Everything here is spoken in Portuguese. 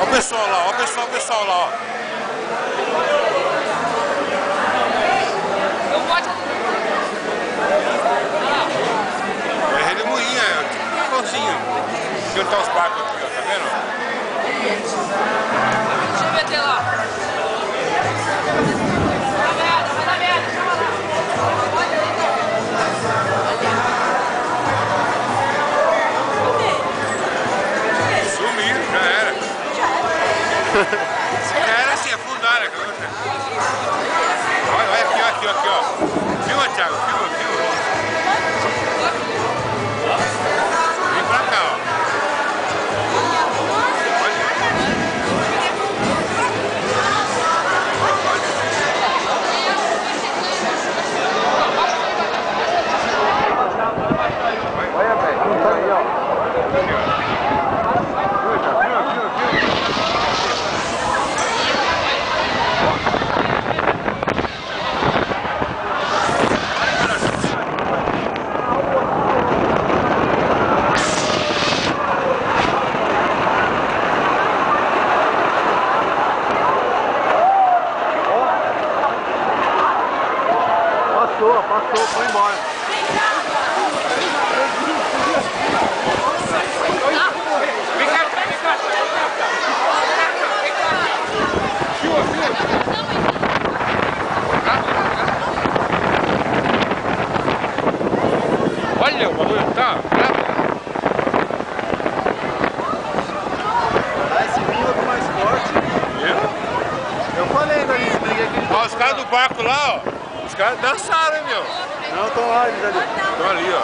Olha o pessoal lá, olha o pessoal lá, ó. É redemoinha, é tipo um pãozinho. Aqui onde tá os barcos aqui, ó, tá vendo? Deixa eu meter lá. Vai dar merda, chama lá. Sumiram, já era. Já era assim, afundaram. Olha aqui, ó. Filma, Thiago, filma. Vem pra cá, ó. Olha, velho, tá aí, ó. Passou, foi embora. Vem cá. Fila. Olha, o bagulho tá. Esse vinho é mais forte. Eu falei da linha, Ó, os caras do barco lá, ó. Os caras dançaram, hein, meu? Não, estão lá, eles ali. Estão ali, ó.